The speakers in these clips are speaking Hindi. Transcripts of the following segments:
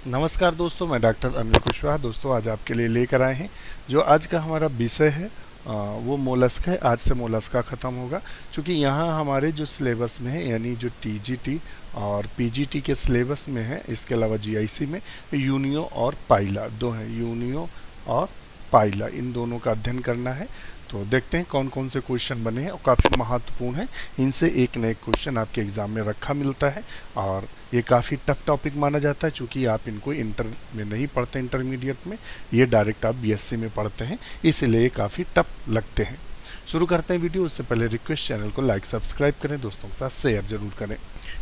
नमस्कार दोस्तों, मैं डॉक्टर अनिल कुशवाहा। दोस्तों आज आपके लिए लेकर आए हैं जो आज का हमारा विषय है, वो मोलस्क है। आज से मोलस्का ख़त्म होगा, क्योंकि यहाँ हमारे जो सिलेबस में है, यानी जो टीजीटी और पीजीटी के सिलेबस में है, इसके अलावा जीआईसी में यूनियो और पाइला दो हैं। यूनियो और पाइला, इन दोनों का अध्ययन करना है। तो देखते हैं कौन कौन से क्वेश्चन बने हैं और काफ़ी महत्वपूर्ण है। इनसे एक न एक क्वेश्चन आपके एग्ज़ाम में रखा मिलता है और ये काफ़ी टफ टॉपिक माना जाता है, चूँकि आप इनको इंटर में नहीं पढ़ते, इंटरमीडिएट में, ये डायरेक्ट आप बीएससी में पढ़ते हैं, इसलिए ये काफ़ी टफ लगते हैं। शुरू करते हैं वीडियो। उससे पहले रिक्वेस्ट, चैनल को लाइक सब्सक्राइब करें, दोस्तों के साथ शेयर ज़रूर करें।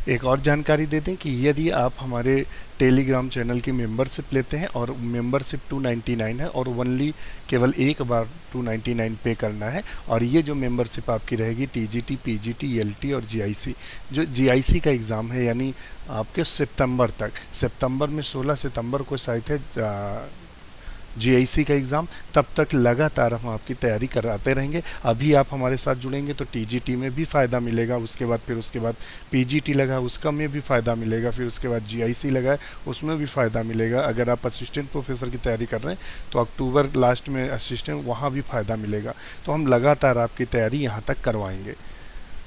एक और जानकारी दे दें कि यदि आप हमारे टेलीग्राम चैनल की मेंबरशिप लेते हैं और मेंबरशिप 299 है और ओनली केवल एक बार 299 पे करना है, और ये जो मेंबरशिप आपकी रहेगी टीजीटी, पीजीटी, एलटी और जीआईसी, जो जीआईसी का एग्ज़ाम है यानी आपके सितंबर तक, सितंबर में 16 सितंबर को शायद है जीआईसी का एग्ज़ाम, तब तक लगातार हम आपकी तैयारी कराते रहेंगे। अभी आप हमारे साथ जुड़ेंगे तो टीजीटी में भी फ़ायदा मिलेगा, उसके बाद पीजीटी लगा उसका में भी फ़ायदा मिलेगा, फिर उसके बाद जीआईसी लगा उसमें भी फ़ायदा मिलेगा। अगर आप असिस्टेंट प्रोफेसर की तैयारी कर रहे हैं तो अक्टूबर लास्ट में असिस्टेंट, वहाँ भी फ़ायदा मिलेगा। तो हम लगातार आपकी तैयारी यहाँ तक करवाएंगे।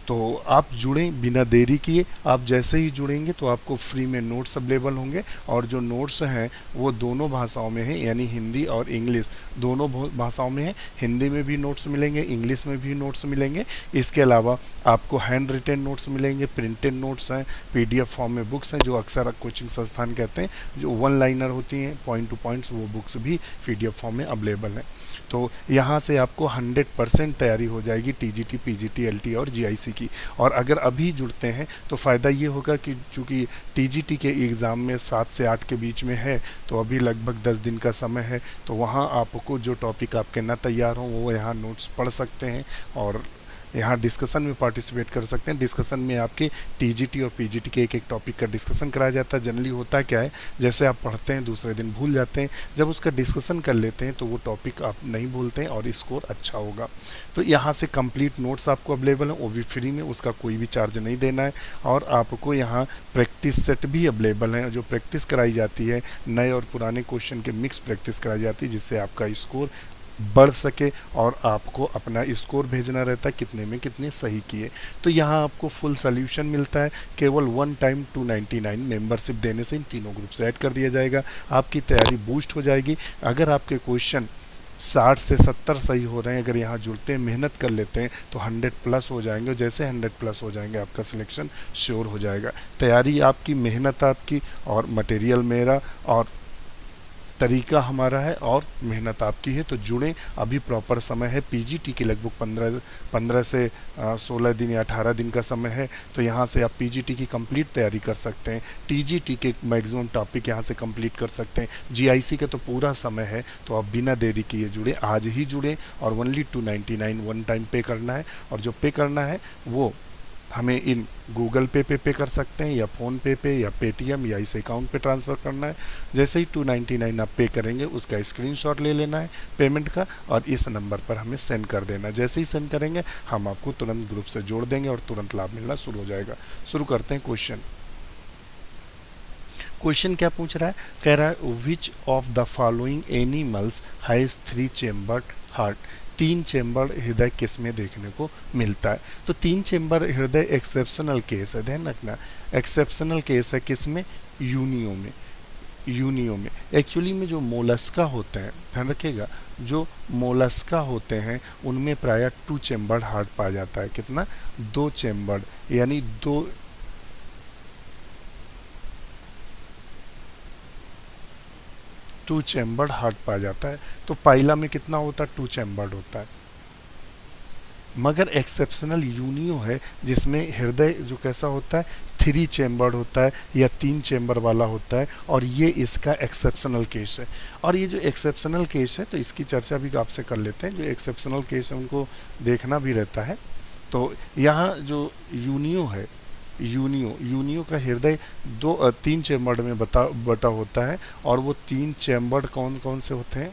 तो आप जुड़ें बिना देरी किए। आप जैसे ही जुड़ेंगे तो आपको फ्री में नोट्स अवेलेबल होंगे, और जो नोट्स हैं वो दोनों भाषाओं में हैं, यानी हिंदी और इंग्लिश दोनों भाषाओं में हैं। हिंदी में भी नोट्स मिलेंगे, इंग्लिश में भी नोट्स मिलेंगे। इसके अलावा आपको हैंड रिटेन नोट्स मिलेंगे, प्रिंटेड नोट्स हैं, पीडीएफ फॉर्म में बुक्स हैं, जो अक्सर कोचिंग संस्थान कहते हैं, जो वन लाइनर होती हैं, पॉइंट टू पॉइंट्स, वो बुक्स भी पीडीएफ फॉर्म में अवेलेबल हैं। तो यहाँ से आपको 100% तैयारी हो जाएगी टीजीटी, पीजीटी, एलटी और जीआईसी की। और अगर अभी जुड़ते हैं तो फ़ायदा ये होगा कि चूँकि टीजीटी के एग्ज़ाम में 7 से 8 के बीच में है, तो अभी लगभग 10 दिन का समय है। तो वहाँ आपको जो टॉपिक आपके ना तैयार हों वो यहाँ नोट्स पढ़ सकते हैं और यहाँ डिस्कशन में पार्टिसिपेट कर सकते हैं। डिस्कशन में आपके टीजीटी और पीजीटी के एक एक टॉपिक का डिस्कशन कराया जाता है। जनरली होता क्या है, जैसे आप पढ़ते हैं दूसरे दिन भूल जाते हैं, जब उसका डिस्कशन कर लेते हैं तो वो टॉपिक आप नहीं भूलते हैं और स्कोर अच्छा होगा। तो यहाँ से कंप्लीट नोट्स आपको अवेलेबल है, वो भी फ्री में, उसका कोई भी चार्ज नहीं देना है। और आपको यहाँ प्रैक्टिस सेट भी अवेलेबल है, जो प्रैक्टिस कराई जाती है, नए और पुराने क्वेश्चन के मिक्स प्रैक्टिस कराई जाती है, जिससे आपका स्कोर बढ़ सके और आपको अपना स्कोर भेजना रहता है कितने में कितने सही किए। तो यहाँ आपको फुल सोल्यूशन मिलता है, केवल वन टाइम 299 मेंबरशिप देने से इन तीनों ग्रुप से ऐड कर दिया जाएगा। आपकी तैयारी बूस्ट हो जाएगी। अगर आपके क्वेश्चन 60 से 70 सही हो रहे हैं, अगर यहाँ जुड़ते हैं, मेहनत कर लेते हैं, तो 100+ हो जाएंगे। और जैसे 100+ हो जाएंगे आपका सिलेक्शन श्योर हो जाएगा। तैयारी आपकी, मेहनत आपकी, और मटेरियल मेरा, और तरीका हमारा है, और मेहनत आपकी है। तो जुड़ें, अभी प्रॉपर समय है। पीजीटी के लगभग 15 से 16 दिन या 18 दिन का समय है। तो यहाँ से आप पीजीटी की कंप्लीट तैयारी कर सकते हैं, टीजीटी के मैक्सिमम टॉपिक यहाँ से कंप्लीट कर सकते हैं, जीआईसी का तो पूरा समय है। तो आप बिना देरी किए जुड़े, आज ही जुड़ें, और ओनली 299 वन टाइम पे करना है। और जो पे करना है वो हमें इन गूगल पे कर सकते हैं, या फ़ोन पे या पेटीएम, या इस अकाउंट पे ट्रांसफ़र करना है। जैसे ही 299 आप पे करेंगे, उसका स्क्रीनशॉट ले लेना है पेमेंट का, और इस नंबर पर हमें सेंड कर देना है। जैसे ही सेंड करेंगे हम आपको तुरंत ग्रुप से जोड़ देंगे और तुरंत लाभ मिलना शुरू हो जाएगा। शुरू करते हैं क्वेश्चन। क्वेश्चन क्या पूछ रहा है, कह रहा है विच of the following animals has 3 chambered heart. 3 chamber हृदय किस में देखने को मिलता है। तो 3 चेम्बर हृदय एक्सेप्शनल केस है, ध्यान रखना, एक्सेप्शनल केस है। किस में? यूनियो में। यूनियो में एक्चुअली में जो मोलस्का होते हैं, ध्यान रखिएगा, जो मोलस्का होते हैं उनमें प्रायः 2 चेम्बर्ड हार्ट पाया जाता है। कितना? 2 चेम्बर्ड, यानी 2 चेम्बर्ड हार्ट पाया जाता है। तो पाइला में कितना होता है? 2 चेम्बर्ड होता है। मगर एक्सेप्शनल यूनियो है जिसमें हृदय जो कैसा होता है, 3 चेम्बर्ड होता है या 3 चेम्बर वाला होता है, और ये इसका एक्सेप्शनल केस है। और ये जो एक्सेप्शनल केस है, तो इसकी चर्चा भी आपसे कर लेते हैं। जो एक्सेप्शनल केस है उनको देखना भी रहता है। तो यहाँ जो यूनियो है, यूनियो का हृदय 3 चेम्बर में बटा होता है। और वो 3 चेम्बर कौन कौन से होते हैं?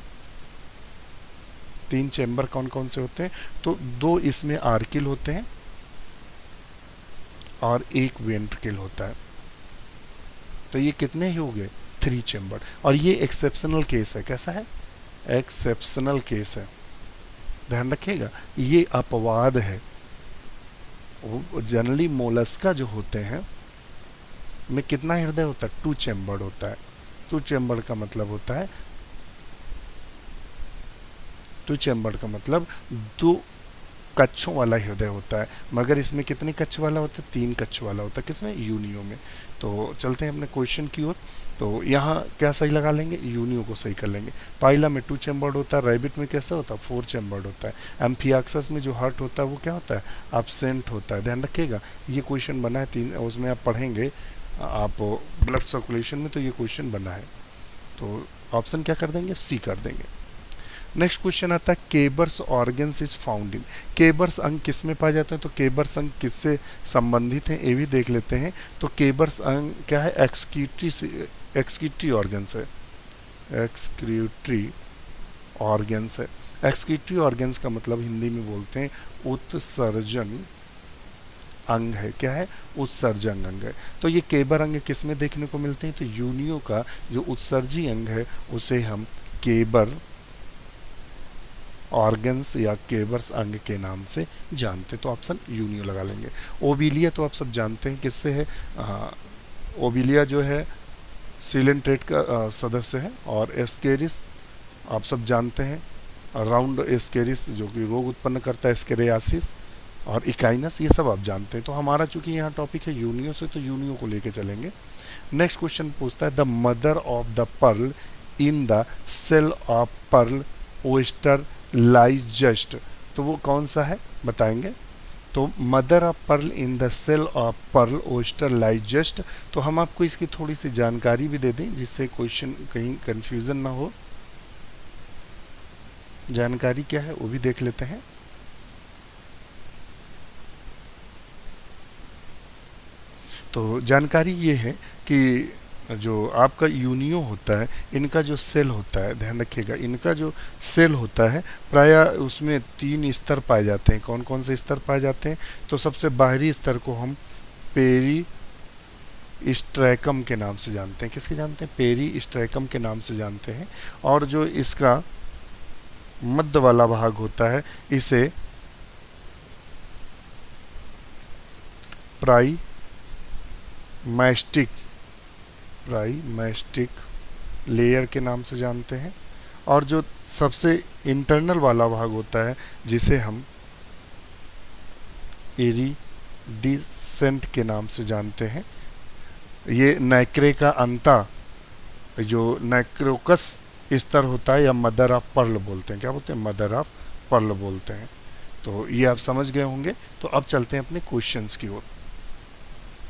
3 चेम्बर कौन कौन से होते हैं? तो 2 इसमें आर्किल होते हैं और 1 वेंट्रिकल होता है। तो ये कितने ही हो गए? 3 चेम्बर्ड। और ये एक्सेप्शनल केस है। कैसा है? एक्सेप्शनल केस है, ध्यान रखिएगा, ये अपवाद है। जनरली मोलस्का जो होते हैं में कितना हृदय होता है? 2 चेम्बर्ड होता है। 2 चेम्बर्ड का मतलब होता है 2 चेम्बर्ड का मतलब 2 कच्छों वाला हृदय होता है, मगर इसमें कितने कच्छ वाला होता है? 3 कच्छ वाला होता है। किसमें? यूनियो में। तो चलते हैं अपने क्वेश्चन की ओर। तो यहाँ क्या सही लगा लेंगे? यूनियो को सही कर लेंगे। पाइला में 2 चेम्बर्ड होता है, रैबिट में कैसा होता है? 4 चेम्बर्ड होता है। एम्फियाक्सस में जो हार्ट होता है वो क्या होता है? एब्सेंट होता है। ध्यान रखिएगा, ये क्वेश्चन बना है 3, उसमें आप पढ़ेंगे आप ब्लड सर्कुलेशन में, तो ये क्वेश्चन बना है। तो ऑप्शन क्या कर देंगे? सी कर देंगे। नेक्स्ट क्वेश्चन आता है केबर्स ऑर्गन्स इज फाउंड इन। केबर्स अंग किस में पाए जाते हैं? तो केबर्स अंग किससे संबंधित हैं ये भी देख लेते हैं। तो केबर्स अंग क्या है? एक्सक्रीटरी ऑर्गन्स है। एक्सक्रीटरी ऑर्गन्स है। एक्सक्रीटरी ऑर्गन्स का मतलब हिंदी में बोलते हैं उत्सर्जन अंग है। क्या है? उत्सर्जन अंग है। तो ये केबर अंग किस में देखने को मिलते हैं? तो यूनियो का जो उत्सर्जी अंग है उसे हम केबर ऑर्गन्स या केबर्स अंग के नाम से जानते। तो ऑप्शन यूनियो लगा लेंगे। ओविलिया तो आप सब जानते हैं किससे है? ओविलिया जो है सिलेंट्रेट का सदस्य है। और एस्केरिस आप सब जानते हैं, राउंड एस्केरिस जो कि रोग उत्पन्न करता है, एस्केरियासिस और इकाइनस, ये सब आप जानते हैं। तो हमारा चूंकि यहाँ टॉपिक है यूनियो से, तो यूनियो को लेके चलेंगे। नेक्स्ट क्वेश्चन पूछता है the mother of the pearl in the shell of pearl oyster lies just. तो वो कौन सा है बताएंगे? तो mother of pearl in the shell of pearl oyster lies just. तो हम आपको इसकी थोड़ी सी जानकारी भी दे दें जिससे क्वेश्चन कहीं कंफ्यूजन ना हो। जानकारी क्या है वो भी देख लेते हैं। तो जानकारी ये है कि जो आपका यूनियो होता है, इनका जो सेल होता है, ध्यान रखिएगा, इनका जो सेल होता है प्राय उसमें 3 स्तर पाए जाते हैं। कौन कौन से स्तर पाए जाते हैं? तो सबसे बाहरी स्तर को हम पेरी स्ट्रैकम के नाम से जानते हैं। किसके जानते हैं? पेरी स्ट्रैकम के नाम से जानते हैं। और जो इसका मध्य वाला भाग होता है इसे प्राइमैस्टिक लेयर के नाम से जानते हैं। और जो सबसे इंटरनल वाला भाग होता है जिसे हम इरिडिसेंट के नाम से जानते हैं, ये नैक्रे का अंता जो नैक्रोकस स्तर होता है या मदर ऑफ पर्ल बोलते हैं। क्या बोलते हैं? मदर ऑफ पर्ल बोलते हैं। तो ये आप समझ गए होंगे। तो अब चलते हैं अपने क्वेश्चंस की ओर।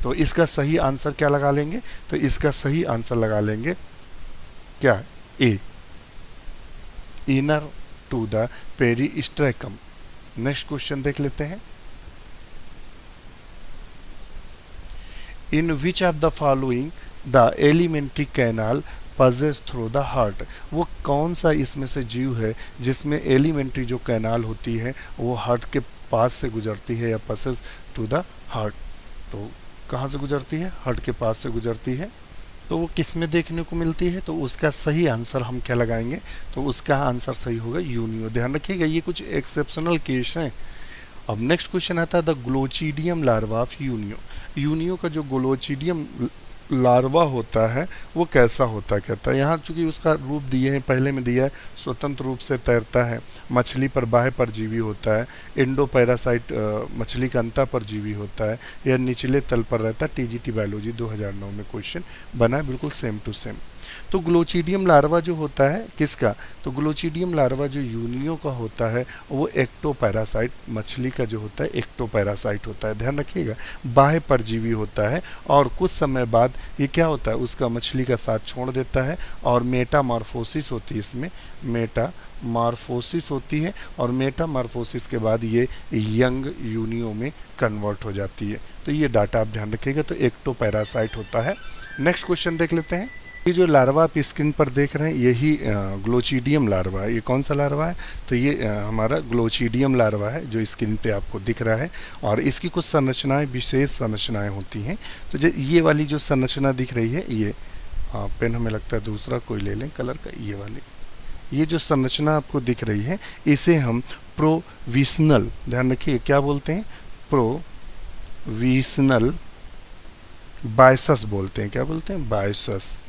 तो इसका सही आंसर क्या लगा लेंगे? तो इसका सही आंसर लगा लेंगे क्या? A, inner to the periostracum. Next question देख लेते हैं। In which of the following the alimentary canal passes through the heart. वो कौन सा इसमें से जीव है जिसमें एलिमेंट्री जो कैनाल होती है वो हार्ट के पास से गुजरती है या passes टू द हार्ट। तो कहाँ से गुजरती है? हार्ट के पास से गुजरती है। तो वो किस में देखने को मिलती है? तो उसका सही आंसर हम क्या लगाएंगे? तो उसका आंसर सही होगा यूनियो। ध्यान रखिएगा, ये कुछ एक्सेप्शनल केस हैं। अब नेक्स्ट क्वेश्चन आता है the glochidium larva of Unio. Unio का जो ग्लोचिडियम लार्वा होता है वो कैसा होता है? कहता है यहाँ चूंकि उसका रूप दिए हैं, पहले में दिया है स्वतंत्र रूप से तैरता है, मछली पर बाह्य परजीवी होता है, इंडो पैरासाइट मछली का अंता परजीवी होता है, या निचले तल पर रहता है। टीजीटी बायोलॉजी 2009 में क्वेश्चन बना है, बिल्कुल सेम टू सेम। तो ग्लोचिडियम लार्वा जो होता है किसका? तो ग्लोचिडियम लार्वा जो यूनियो का होता है वो एक्टोपैरासाइट मछली का जो होता है एक्टोपैरासाइट होता है। ध्यान रखिएगा, बाह्य परजीवी होता है और कुछ समय बाद ये क्या होता है? उसका मछली का साथ छोड़ देता है और मेटामॉर्फोसिस होती है, इसमें मेटामॉर्फोसिस होती है और मेटामॉर्फोसिस के बाद ये यंग यूनियो में कन्वर्ट हो जाती है। तो ये डाटा आप ध्यान रखिएगा। तो एक्टोपैरासाइट होता है। नेक्स्ट क्वेश्चन देख लेते हैं। ये जो लार्वा आप स्क्रीन पर देख रहे हैं यही ग्लोचिडियम लार्वा है। ये कौन सा लार्वा है? तो ये हमारा ग्लोचिडियम लार्वा है जो स्क्रीन पे आपको दिख रहा है। और इसकी कुछ संरचनाएं, विशेष संरचनाएं होती हैं। तो ये वाली जो संरचना दिख रही है ये हाँ, पेन हमें लगता है दूसरा कोई ले लें कलर का, ये वाली। ये जो संरचना आपको दिख रही है इसे हम प्रोविजनल, ध्यान रखिए क्या बोलते हैं, प्रोविजनल बायसस बोलते हैं। क्या बोलते हैं? बायसस,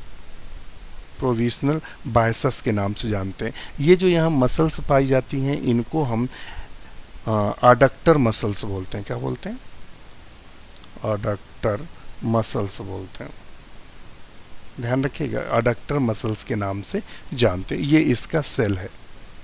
प्रोविजनल बायसस के नाम से जानते हैं। ये जो यहाँ मसल्स पाई जाती हैं इनको हम अडक्टर मसल्स बोलते हैं। क्या बोलते हैं? अडक्टर मसल्स बोलते हैं। ध्यान रखिएगा, अडक्टर मसल्स के नाम से जानते हैं। ये इसका सेल है,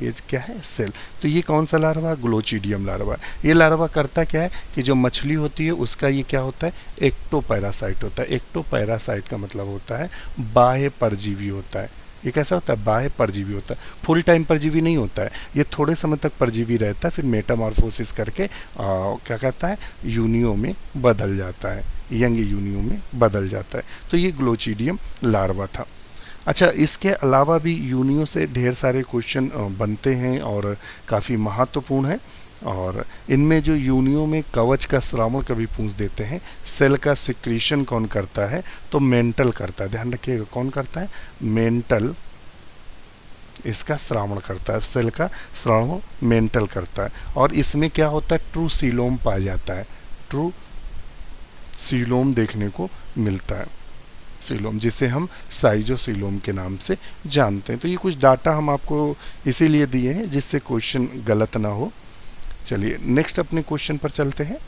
ये क्या है? सेल। तो ये कौन सा लार्वा? Glochidium larva. ये लार्वा करता क्या है कि जो मछली होती है उसका ये क्या होता है? एक्टोपैरासाइट होता है। एक्टोपैरासाइट का मतलब होता है बाह्य परजीवी होता है। ये कैसा होता है? बाह्य परजीवी होता है। फुल टाइम परजीवी नहीं होता है, ये थोड़े समय तक परजीवी रहता है, फिर मेटामॉर्फोसिस करके क्या कहता है? यूनियो में बदल जाता है, यंग यूनियो में बदल जाता है। तो ये ग्लोचिडियम लार्वा था। अच्छा, इसके अलावा भी यूनियो से ढेर सारे क्वेश्चन बनते हैं और काफ़ी महत्वपूर्ण है। और इनमें जो यूनियो में कवच का श्रावण कभी पूछ देते हैं। सेल का सिक्रीशन कौन करता है? तो मेंटल करता है। ध्यान रखिएगा, कौन करता है? मेंटल इसका श्रावण करता है। सेल का श्रावण मेंटल करता है। और इसमें क्या होता है? ट्रू सीलोम पाया जाता है। ट्रू सीलोम देखने को मिलता है, सीलोम, जिसे हम साइजोसीलोम के नाम से जानते हैं। तो ये कुछ डाटा हम आपको इसीलिए दिए हैं जिससे क्वेश्चन गलत ना हो। चलिए नेक्स्ट अपने क्वेश्चन पर चलते हैं।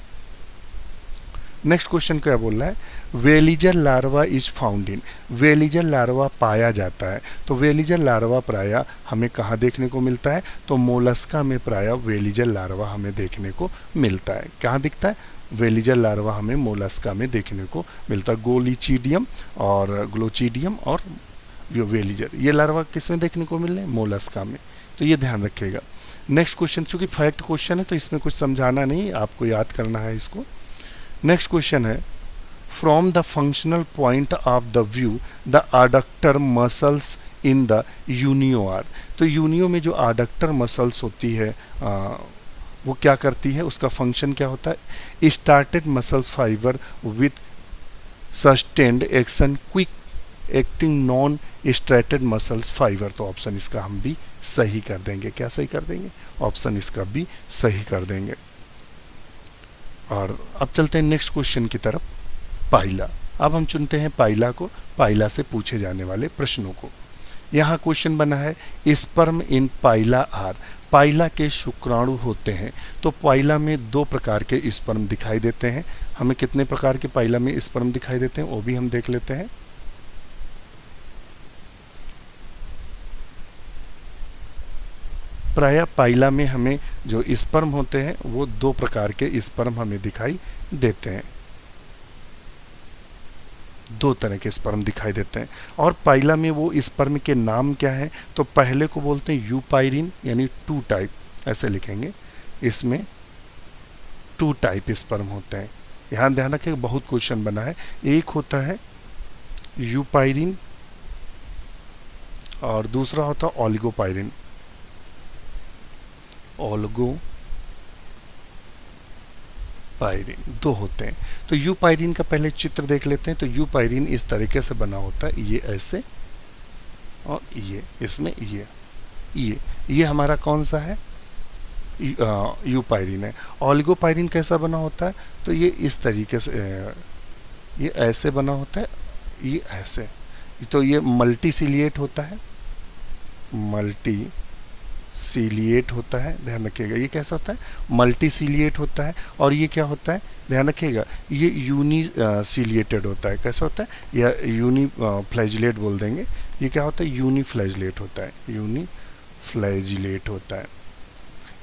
नेक्स्ट क्वेश्चन क्या बोल रहा है? Veliger larva is found in, veliger larva पाया जाता है। तो वेलिजर लार्वा प्राय हमें कहाँ देखने को मिलता है? तो मोलस्का में प्राय वेलिजर लार्वा हमें देखने को मिलता है। कहाँ दिखता है? वेलिजर लार्वा हमें मोलस्का में देखने को मिलता है। गोलीचिडियम और ग्लोचिडियम और जो वेलिजर, ये लार्वा किस में देखने को मिल रहे हैं? मोलस्का में। तो ये ध्यान रखिएगा। नेक्स्ट क्वेश्चन, चूंकि फैक्ट क्वेश्चन है तो इसमें कुछ समझाना नहीं, आपको याद करना है इसको। नेक्स्ट क्वेश्चन है, from the functional point of the view the adductor muscles in the unio are. तो यूनियो में जो अडक्टर मसल्स होती है वो क्या करती है? उसका फंक्शन क्या होता है? Started muscles fibre with sustained action quick acting non striated muscles fibre. तो ऑप्शन इसका हम भी सही कर देंगे। क्या सही कर देंगे? ऑप्शन इसका भी सही कर देंगे। और अब चलते हैं नेक्स्ट क्वेश्चन की तरफ, पाइला। अब हम चुनते हैं पाइला को, पाइला से पूछे जाने वाले प्रश्नों को। यहाँ क्वेश्चन बना है, स्पर्म इन पाइला आर। पाइला के शुक्राणु होते हैं। तो पाइला में दो प्रकार के स्पर्म दिखाई देते हैं। हमें कितने प्रकार के पाइला में स्पर्म दिखाई देते हैं वो भी हम देख लेते हैं। प्राय पाइला में हमें जो स्पर्म होते हैं वो दो प्रकार के स्पर्म हमें दिखाई देते हैं, दो तरह के स्पर्म दिखाई देते हैं। और पाइला में वो स्पर्म के नाम क्या है? तो पहले को बोलते हैं यूपाइरिन, यानी 2 टाइप, ऐसे लिखेंगे। इसमें 2 टाइप स्पर्म होते हैं। यहाँ ध्यान रखिए, बहुत क्वेश्चन बना है। एक होता है यूपाइरिन और दूसरा होता है ओलिगोपाइरिन। ओलिगोपाइरिन दो होते हैं। तो यूपाइरिन का पहले चित्र देख लेते हैं। तो यूपाइरिन इस तरीके से बना होता है, ये ऐसे और ये इसमें ये हमारा कौन सा है? यूपाइरिन है। ओलिगोपाइरिन कैसा बना होता है? तो ये इस तरीके से, ये ऐसे बना होता है, ये ऐसे। तो ये मल्टीसिलिएट होता है, मल्टीसिलिएट होता है। ध्यान रखिएगा, ये कैसा होता है? मल्टीसिलिएट होता है। और ये क्या होता है? ध्यान रखिएगा, ये यूनिसिलिएटेड होता है। कैसा होता है? या यूनिफ्लैजिलेट बोल देंगे। ये क्या होता है? यूनिफ्लैजिलेट होता है, यूनिफ्लैजिलेट होता है।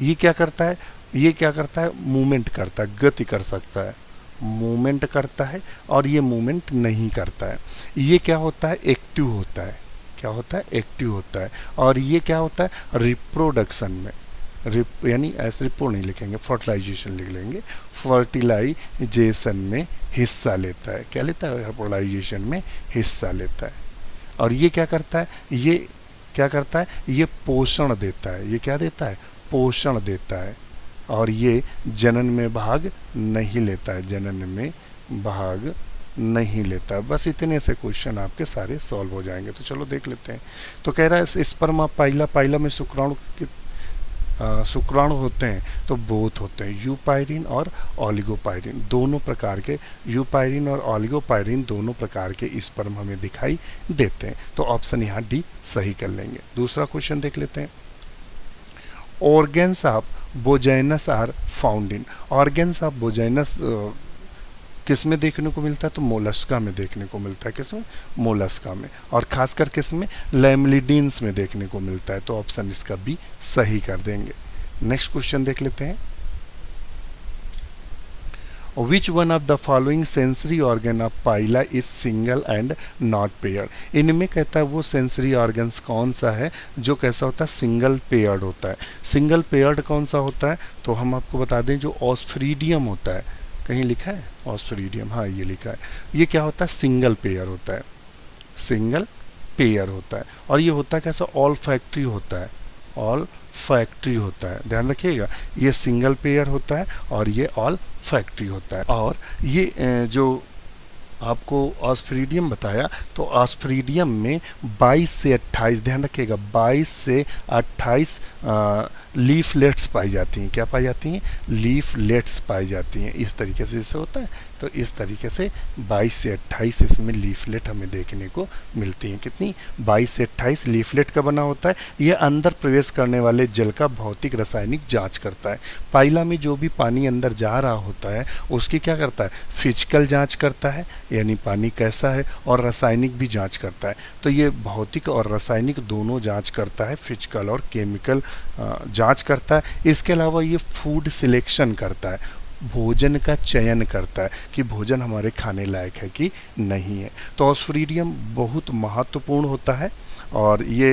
ये क्या करता है? ये क्या करता है? मूवमेंट करता है, गति कर सकता है, मूवमेंट करता है। और ये मूवमेंट नहीं करता है। ये क्या होता है? एक्टिव होता है। क्या होता है? एक्टिव होता है। और ये क्या होता है? रिप्रोडक्शन में, यानी ऐसे रिपो नहीं लिखेंगे, फर्टिलाइजेशन लिख लेंगे। फर्टिलाइजेशन में हिस्सा लेता है। क्या लेता है? फर्टिलाइजेशन में हिस्सा लेता है। और ये क्या करता है? ये क्या करता है? ये पोषण देता है। ये क्या देता है? पोषण देता है। और ये जनन में भाग नहीं लेता है, जनन में भाग नहीं लेता है। बस इतने से क्वेश्चन आपके सारे सॉल्व हो जाएंगे। तो चलो देख लेते हैं। तो कह रहा है स्पर्मा पाइला, पाइला में शुक्राणु होते हैं तो बोथ होते हैं, यूपायरिन और ओलिगोपायरिन दोनों प्रकार के, यूपायरिन और ओलिगोपायरिन दोनों प्रकार के स्पर्म हमें दिखाई देते हैं। तो ऑप्शन यहाँ डी सही कर लेंगे। दूसरा क्वेश्चन देख लेते हैं। Organs of Bojanus are found in, organs of Bojanus किस में देखने को मिलता है? तो मोलस्का में देखने को मिलता है। किस में? मोलस्का में। और खासकर किस में? लैमलिडीन्स में देखने को मिलता है। तो ऑप्शन इसका बी सही कर देंगे। नेक्स्ट क्वेश्चन देख लेते हैं। Which one of the following sensory organ of Pila is single and not paired, इनमें कहता है वो सेंसरी ऑर्गन्स कौन सा है जो कैसा होता है? सिंगल पेयर्ड होता है। सिंगल पेयर्ड कौन सा होता है? तो हम आपको बता दें जो ऑस्फ्रीडियम होता है, कहीं लिखा है ऑस्फ्रीडियम, हाँ ये लिखा है, ये क्या होता है? सिंगल पेयर होता है, सिंगल पेयर होता है। और ये होता है कैसा? ऑल फैक्ट्री होता है, ऑल फैक्ट्री होता है, ध्यान रखिएगा। ये सिंगल पेयर होता है और ये ऑल फैक्ट्री होता है। और ये जो आपको ऑस्फ्रीडियम बताया, तो ऑस्फ्रीडियम में 22 से 28, ध्यान रखिएगा, 22 से 28 लीफलेट्स पाई जाती हैं। क्या पाई जाती हैं? लीफलेट्स पाई जाती हैं। इस तरीके से इससे होता है। तो इस तरीके से 22 से 28 इसमें लीफलेट हमें देखने को मिलती हैं। कितनी? 22 से 28 लीफलेट का बना होता है। यह अंदर प्रवेश करने वाले जल का भौतिक रासायनिक जांच करता है। पाइला में जो भी पानी अंदर जा रहा होता है उसकी क्या करता है? फिजिकल जांच करता है, यानी पानी कैसा है, और रासायनिक भी जांच करता है। तो ये भौतिक और रासायनिक दोनों जांच करता है, फिजिकल और केमिकल जांच करता है। इसके अलावा ये फूड सिलेक्शन करता है, भोजन का चयन करता है कि भोजन हमारे खाने लायक है कि नहीं है। तो ऑस्फ्रीडियम बहुत महत्वपूर्ण होता है और ये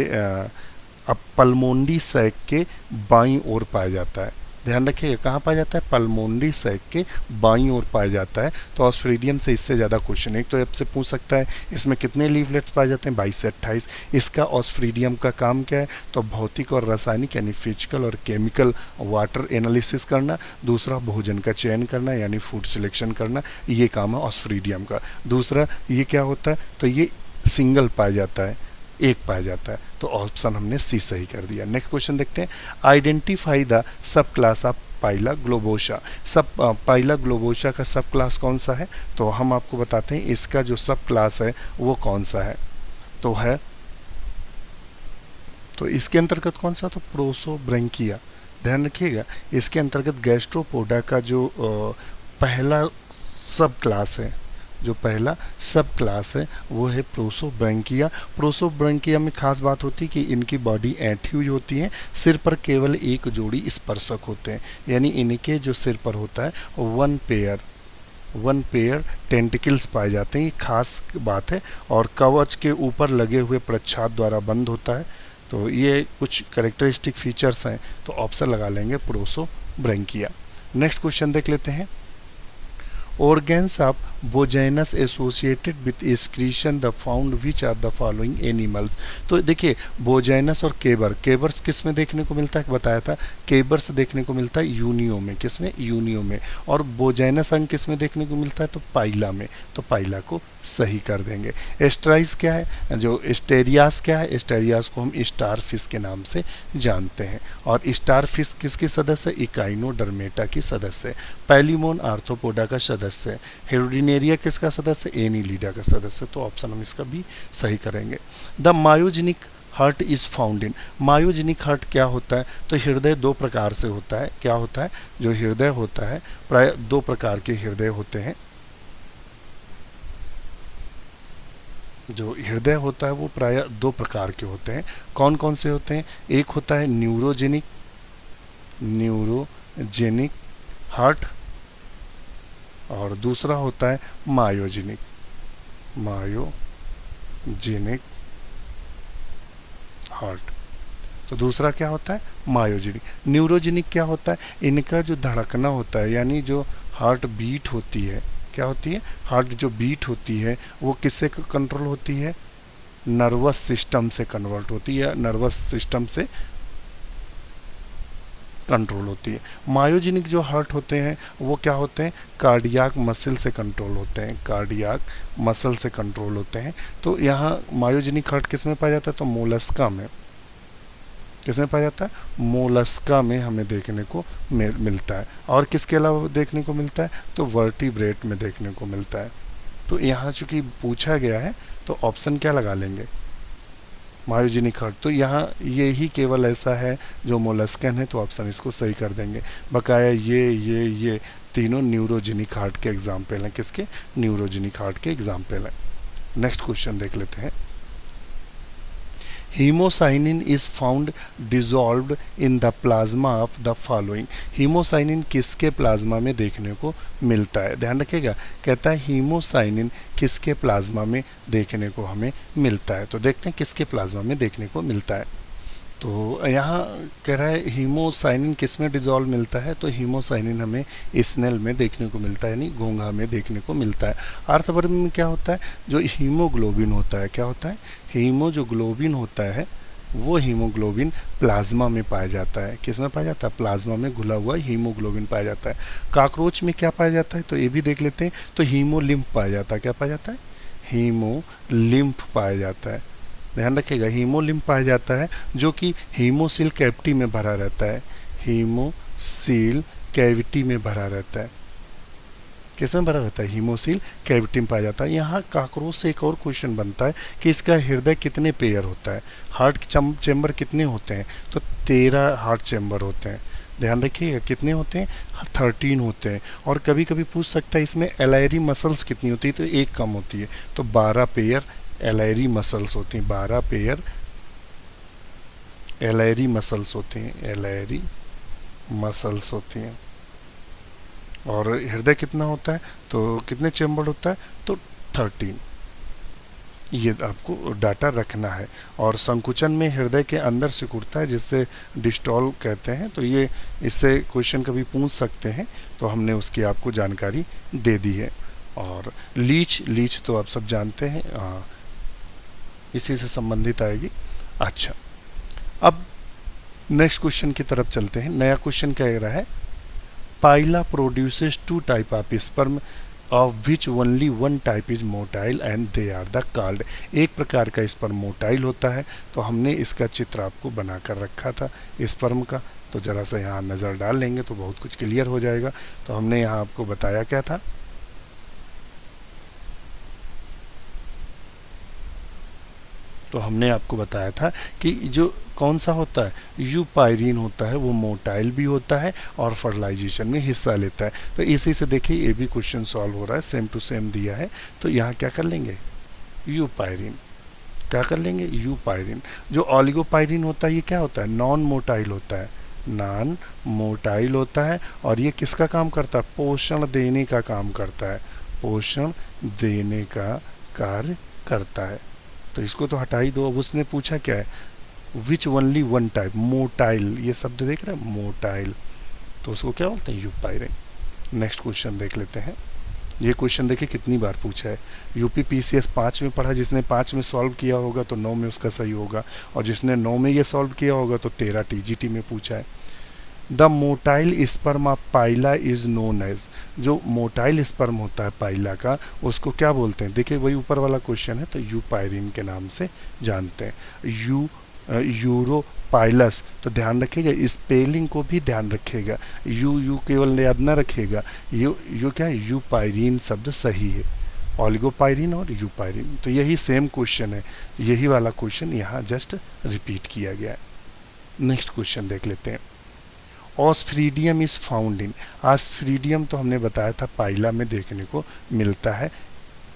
पल्मोंडी सैक के बाईं ओर पाया जाता है। ध्यान रखिएगा, कहाँ पाया जाता है? पल्मोंडी सैक के बाईं ओर पाया जाता है। तो ऑस्फ्रीडियम से इससे ज़्यादा क्वेश्चन एक तो आपसे पूछ सकता है, इसमें कितने लीफलेट्स पाए जाते हैं? 22 से 28। इसका ऑस्फ्रीडियम का काम क्या है? तो भौतिक और रासायनिक यानी फिजिकल और केमिकल वाटर एनालिसिस करना, दूसरा भोजन का चयन करना यानी फूड सिलेक्शन करना, ये काम है ऑस्फ्रीडियम का। दूसरा ये क्या होता है? तो ये सिंगल पाया जाता है, एक पाया जाता है। तो ऑप्शन हमने सी सही कर दिया। नेक्स्ट क्वेश्चन देखते हैं। Identify the sub class of Pila globosa, Pila globosa का सब क्लास कौन सा है? तो हम आपको बताते हैं इसका जो सब क्लास है वो कौन सा है। तो इसके अंतर्गत कौन सा? तो प्रोसोब्रैंकिया। ध्यान रखिएगा, इसके अंतर्गत गैस्ट्रोपोडा का जो पहला सब क्लास है, जो पहला सब क्लास है वो है प्रोसोब्रैंकिया। प्रोसोब्रैंकिया में खास बात होती है कि इनकी बॉडी ऐंठी हुई होती है, सिर पर केवल एक जोड़ी स्पर्शक होते हैं, यानी इनके जो सिर पर होता है वन पेयर टेंटिकल्स पाए जाते हैं। ये खास बात है। और कवच के ऊपर लगे हुए प्रच्छाद द्वारा बंद होता है। तो ये कुछ कैरेक्टरिस्टिक फीचर्स हैं। तो ऑप्शन लगा लेंगे प्रोसोब्रैंकिया। नेक्स्ट क्वेश्चन देख लेते हैं। Organs of Bojanus associated with excretion the found which are the following animals। तो देखिए बोजाइनस और केबर्स किस में देखने को मिलता है? बताया था केबर्स देखने को मिलता है यूनियो में। किस में? यूनियो में। और बोजाइनस अंग किस में देखने को मिलता है? तो पाइला में। तो पाइला को सही कर देंगे। एस्ट्राइस क्या है? जो एस्टेरियास क्या है? एस्टेरियास को हम स्टार फिश के नाम से जानते हैं। और स्टार फिश किसकी सदस्य? इकाइनोडर्मेटा की सदस्य। पैलिमोन आर्थ्रोपोडा का सदस्य है। हेरोडिनेरिया किसका सदस्य? एनीलिडा का सदस्य। तो ऑप्शन हम इसका भी सही करेंगे। The myogenic heart is found in, myogenic heart क्या होता है? तो हृदय दो प्रकार से होता है। क्या होता है? जो हृदय होता है प्राय दो प्रकार के हृदय होते हैं। जो हृदय होता है वो प्राय दो प्रकार के होते हैं। कौन कौन से होते हैं? एक होता है न्यूरोजेनिक हार्ट और दूसरा होता है मायोजेनिक हार्ट। तो दूसरा क्या होता है? मायोजेनिक। न्यूरोजेनिक क्या होता है? इनका जो धड़कना होता है यानी जो हार्ट बीट होती है, क्या होती है? हार्ट जो बीट होती है वो किससे कंट्रोल होती है? नर्वस सिस्टम से कन्वर्ट होती है, नर्वस सिस्टम से कंट्रोल होती है। मायोजेनिक जो हार्ट होते हैं वो क्या होते हैं, कार्डियाक मसल से कंट्रोल होते हैं, कार्डियाक मसल से कंट्रोल होते हैं। तो यहाँ मायोजेनिक हार्ट किस में पाया जाता है, तो मोलस्का में, किसमें पाया जाता है, मोलस्का में हमें देखने को मिलता है। और किसके अलावा देखने को मिलता है, तो वर्टिब्रेट में देखने को मिलता है। तो यहाँ चूंकि पूछा गया है तो ऑप्शन क्या लगा लेंगे, मायोजेनिक हार्ट। तो यहाँ ये ही केवल ऐसा है जो मोलस्कन है, तो ऑप्शन इसको सही कर देंगे। बकाया ये तीनों न्यूरोजेनिक हार्ट के एग्जाम्पल हैं, किसके, न्यूरोजेनिक हार्ट के एग्जाम्पल हैं। नेक्स्ट क्वेश्चन देख लेते हैं। Haemocyanin is found dissolved in the plasma of the following. Haemocyanin किसके प्लाज्मा में देखने को मिलता है, ध्यान रखिएगा, कहता है हीमोसाइनिन किसके प्लाज्मा में देखने को हमें मिलता है। तो देखते हैं किसके प्लाज्मा में देखने को मिलता है। तो यहाँ कह रहा है हीमोसाइनिन किस में डिजॉल्व मिलता है, तो हीमोसाइनिन हमें स्नेल में देखने को मिलता है, यानी घोंघा में देखने को मिलता है। अर्थवर्म में क्या होता है, जो हीमोग्लोबिन होता है, क्या होता है, जो ग्लोबिन होता है वो हीमोग्लोबिन प्लाज्मा में पाया जाता है। किस में पाया जाता है, प्लाज्मा में घुला हुआ हीमोग्लोबिन पाया जाता है। कॉकरोच में क्या पाया जाता है, तो ये भी देख लेते हैं। तो हीमोलिम्फ पाया जाता है, क्या पाया जाता है, हीमोलिम्फ पाया जाता है। ध्यान रखिएगा, हीमोलिम्फ पाया जाता है जो कि हीमोसील कैविटी में भरा रहता है, हीमोसील कैविटी में भरा रहता है। किस में भरा रहता है, हीमोसील कैविटी में पाया जाता है। यहाँ कॉकरोच से एक और क्वेश्चन बनता है कि इसका हृदय कितने पेयर होता है, हार्ट चैम्बर कितने होते हैं, तो 13 हार्ट चैम्बर होते हैं। ध्यान रखिएगा कितने होते हैं, 13 होते हैं। और कभी कभी पूछ सकता है इसमें एलायरी मसल्स कितनी होती है, तो एक कम होती है, तो 12 पेयर एलायरी मसल्स होती हैं, 12 पेयर एलायरी मसल्स होती हैं, एलायरी मसल्स होती हैं। और हृदय कितना होता है, तो कितने चैम्बर होता है, तो 13। ये आपको डाटा रखना है। और संकुचन में हृदय के अंदर सिकुड़ता है जिससे डिस्टॉल कहते हैं। तो ये इससे क्वेश्चन कभी पूछ सकते हैं, तो हमने उसकी आपको जानकारी दे दी है। और लीच तो आप सब जानते हैं, इसी से संबंधित आएगी। अच्छा, अब नेक्स्ट क्वेश्चन की तरफ चलते हैं। नया क्वेश्चन क्या कह रहा है, Pila produces 2 type of sperm of which only one type is motile and they are the called। एक प्रकार का स्पर्म मोटाइल होता है। तो हमने इसका चित्र आपको बना कर रखा था स्पर्म का, तो जरा सा यहाँ नज़र डाल लेंगे तो बहुत कुछ क्लियर हो जाएगा। तो हमने यहाँ आपको बताया क्या था, तो हमने आपको बताया था कि जो कौन सा होता है, यूपाइरिन होता है, वो मोटाइल भी होता है और फर्टिलाइजेशन में हिस्सा लेता है। तो इसी से देखिए ये भी क्वेश्चन सॉल्व हो रहा है, सेम टू सेम दिया है। तो यहाँ क्या कर लेंगे, यूपाइरिन, क्या कर लेंगे, यूपाइरिन। जो ऑलिगोपाइरिन होता है ये क्या होता है, नॉन मोटाइल होता है, नॉन मोटाइल होता है। और ये किसका काम करता है, पोषण देने का काम करता है, पोषण देने का कार्य करता है। तो इसको तो हटा ही दो। अब उसने पूछा क्या है, which only one type, motile, ये शब्द देख रहे हैं, मोटाइल, तो उसको क्या बोलते हैं, यूपाइरिन। नेक्स्ट क्वेश्चन देख लेते हैं। ये क्वेश्चन देखिए कितनी बार पूछा है, यूपी पीसीएस 5 में पढ़ा, जिसने 5 में सॉल्व किया होगा तो 9 में उसका सही होगा, और जिसने 9 में ये सॉल्व किया होगा तो 13 टीजीटी में पूछा है। The motile sperm of Pila is known as, जो मोटाइल स्पर्म होता है पाइला का उसको क्या बोलते हैं, देखिए वही ऊपर वाला क्वेश्चन है, तो यूपाइरिन के नाम से जानते हैं। यूरोपाइलस, तो ध्यान रखिएगा स्पेलिंग को भी ध्यान रखिएगा, यू केवल याद ना रखिएगा, यू क्या है, यूपाइरिन शब्द सही है, ऑलिगोपाइरिन और यूपाइरिन। तो यही सेम क्वेश्चन है, यही वाला क्वेश्चन यहाँ जस्ट रिपीट किया गया है। नेक्स्ट क्वेश्चन देख लेते हैं। ऑस्फ्रीडियम इज फाउंड इन, ऑस्फ्रीडियम तो हमने बताया था पाइला में देखने को मिलता है।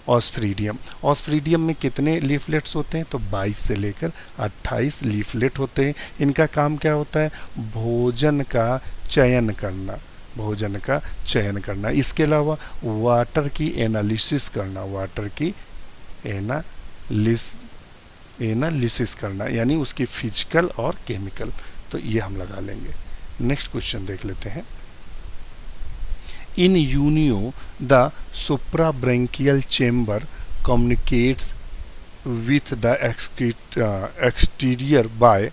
ऑस्फ्रीडियम में कितने लीफलेट्स होते हैं, तो 22 से लेकर 28 लीफलेट होते हैं। इनका काम क्या होता है, भोजन का चयन करना, भोजन का चयन करना। इसके अलावा वाटर की एनालिसिस करना, वाटर की एनालिसिस करना, यानी उसकी फिजिकल और केमिकल। तो ये हम लगा लेंगे। नेक्स्ट क्वेश्चन देख लेते हैं। In Unio, the suprabranchial chamber communicates with the exterior by,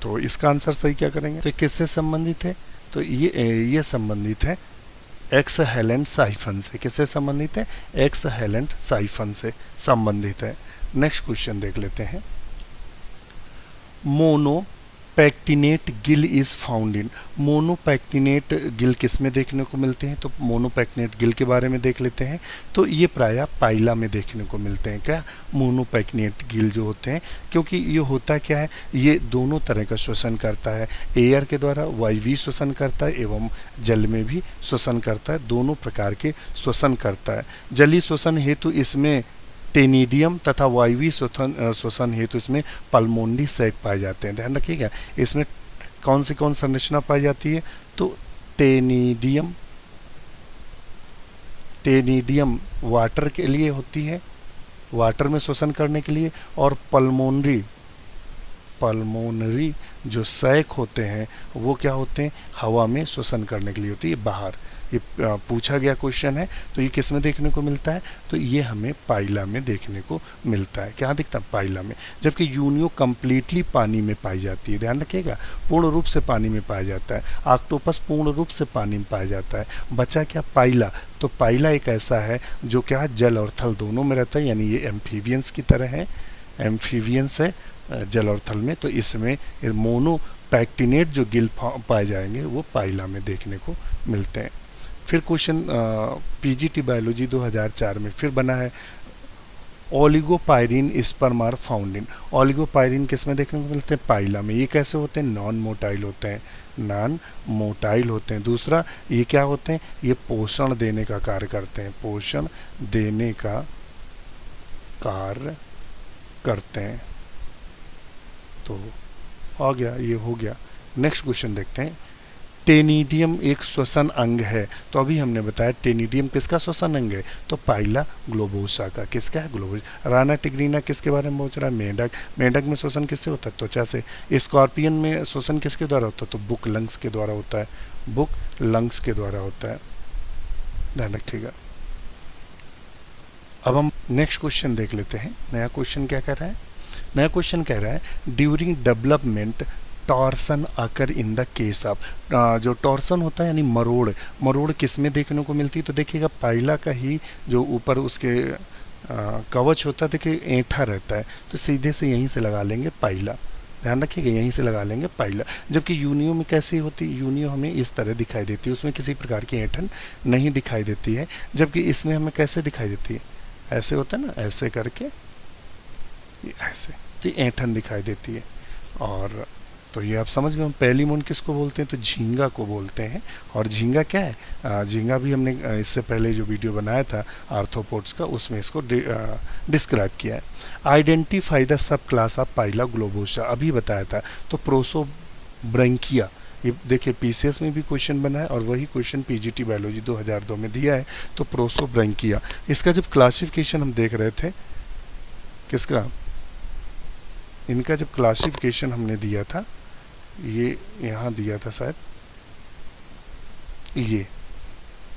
तो इसका आंसर सही क्या करेंगे? तो किससे संबंधित है? तो ये संबंधित है एक्सहेलेंट साइफन से। किससे संबंधित है? एक्सहेलेंट साइफन से संबंधित है। नेक्स्ट क्वेश्चन देख लेते हैं। Monopectinate gill is found in. Monopectinate gill किस में देखने को मिलते हैं? तो मोनोपेक्टिनेट गिल के बारे में देख लेते हैं। तो ये प्रायः पाइला में देखने को मिलते हैं। क्या? मोनोपेक्टिनेट गिल जो होते हैं, क्योंकि ये होता क्या है, ये दोनों तरह का श्वसन करता है। एयर के द्वारा वायवीय श्वसन करता है एवं जल में भी श्वसन करता है। दोनों प्रकार के श्वसन करता है। जलीय श्वसन हेतु इसमें टेनिडियम तथा वायवीय श्वसन हेतु इसमें पल्मोनरी सैक पाए जाते हैं। ध्यान रखिएगा, इसमें कौन संरचना पाई जाती है? तो टेनिडियम वाटर के लिए होती है, वाटर में श्वसन करने के लिए, और पल्मोनरी जो सैक होते हैं वो क्या होते हैं? हवा में श्वसन करने के लिए होती है, बाहर। ये पूछा गया क्वेश्चन है। तो ये किस में देखने को मिलता है? तो ये हमें पाइला में देखने को मिलता है। क्या दिखता है? पाइला में। जबकि यूनियो कंप्लीटली पानी में पाई जाती है। ध्यान रखिएगा, पूर्ण रूप से पानी में पाया जाता है। ऑक्टोपस पूर्ण रूप से पानी में पाया जाता है। बचा क्या? पाइला। तो पाइला एक ऐसा है जो क्या है, जल और थल दोनों में रहता है, यानी ये एम्फीबियंस की तरह है, एम्फीबियंस है जल और थल में। तो इसमें मोनोपेक्टिनेट जो गिल पाए जाएंगे वो पाइला में देखने को मिलते हैं। फिर क्वेश्चन पीजीटी बायोलॉजी 2004 में फिर बना है, ओलिगोपाइरिन स्पर्म आर फाउंड इन। ओलिगोपाइरिन किस में देखने को मिलते हैं? पाइला में। ये कैसे होते हैं? नॉन मोटाइल होते हैं, नॉन मोटाइल होते हैं। दूसरा, ये क्या होते हैं? ये पोषण देने का कार्य करते हैं, पोषण देने का कार्य करते हैं। तो आ गया, ये हो गया। नेक्स्ट क्वेश्चन देखते हैं। टेनिडियम एक श्वसन अंग है। तो अभी हमने बताया टेनिडियम किसका श्वसन अंग है? तो पाइला ग्लोबोसा का। किसका है? ग्लोबोसा। राना टिग्रीना किसके बारे में पूछ रहा है? मेंढक। मेंढक में श्वसन किससे होता है? त्वचा से। स्कॉर्पियन में श्वसन किसके द्वारा होता है? तो बुक लंग्स के द्वारा होता है, बुक लंग्स के द्वारा होता है। ध्यान रखिएगा। अब हम नेक्स्ट क्वेश्चन देख लेते हैं। नया क्वेश्चन क्या कह रहा है? नया क्वेश्चन कह रहा है, ड्यूरिंग डेवलपमेंट टॉर्सन आकर इन द केस ऑफ। जो टॉर्सन होता है यानी मरोड़ किस में देखने को मिलती है? तो देखिएगा, पाइला का ही जो ऊपर उसके कवच होता है, देखिए ऐंठा रहता है, तो सीधे से यहीं से लगा लेंगे पाइला। ध्यान रखिएगा, यहीं से लगा लेंगे पाइला। जबकि यूनियो में कैसी होती है? यूनियो हमें इस तरह दिखाई देती है, उसमें किसी प्रकार की ऐंठन नहीं दिखाई देती है। जबकि इसमें हमें कैसे दिखाई देती है? ऐसे होता है ना, ऐसे करके ऐसे, तो ऐंठन दिखाई देती है। और तो ये आप समझ गए। पहली मून किसको बोलते हैं? तो झींगा को बोलते हैं। और झींगा क्या है? झींगा भी हमने इससे पहले जो वीडियो बनाया था आर्थ्रोपोड्स का, उसमें इसको डिस्क्राइब किया है। Identify the sub class of Pila globosa, अभी बताया था। तो प्रोसोब्रैंकिया, ये देखिए पीसीएस में भी क्वेश्चन बना है और वही क्वेश्चन पीजीटी बायोलॉजी 2002 में दिया है। तो प्रोसोब्रैंकिया, इसका जब क्लासिफिकेशन हम देख रहे थे, किसका? इनका जब क्लासिफिकेशन हमने दिया था, ये यहाँ दिया था शायद, ये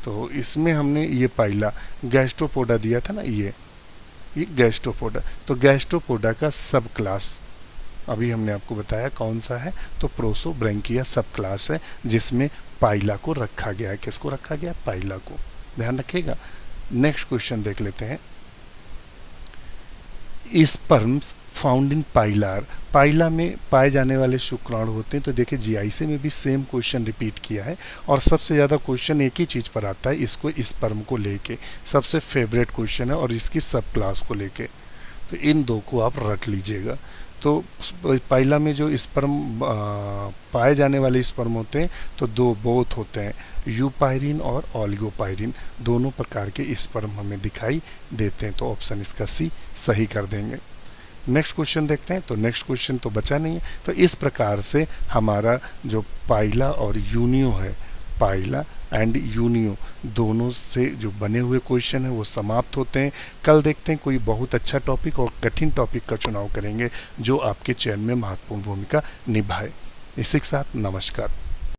तो इसमें हमने ये पाइला गैस्ट्रोपोडा दिया था ना, ये गैस्ट्रोपोडा। तो गैस्ट्रोपोडा का सब क्लास अभी हमने आपको बताया कौन सा है? तो प्रोसोब्रैंकिया सब क्लास है, जिसमें पाइला को रखा गया है। किसको रखा गया? पाइला को। ध्यान रखिएगा। नेक्स्ट क्वेश्चन देख लेते हैं। स्पर्म्स फाउंड इन पाइलार, पाइला में पाए जाने वाले शुक्राणु होते हैं। तो देखिए जीआईसी में भी सेम क्वेश्चन रिपीट किया है और सबसे ज़्यादा क्वेश्चन एक ही चीज़ पर आता है, इसको स्पर्म को लेके सबसे फेवरेट क्वेश्चन है और इसकी सब क्लास को लेके। तो इन दो को आप रट लीजिएगा। तो पाइला में जो स्पर्म पाए जाने वाले स्पर्म होते हैं, तो दो बोथ होते हैं, यूपाइरिन और ओलिगोपाइरिन, दोनों प्रकार के स्पर्म हमें दिखाई देते हैं। तो ऑप्शन इसका सी सही कर देंगे। नेक्स्ट क्वेश्चन देखते हैं। तो नेक्स्ट क्वेश्चन तो बचा नहीं है। तो इस प्रकार से हमारा जो पाइला और यूनियो है, पाइला एंड यूनियो दोनों से जो बने हुए क्वेश्चन है वो समाप्त होते हैं। कल देखते हैं कोई बहुत अच्छा टॉपिक और कठिन टॉपिक का चुनाव करेंगे जो आपके चयन में महत्वपूर्ण भूमिका निभाए। इसी के साथ नमस्कार।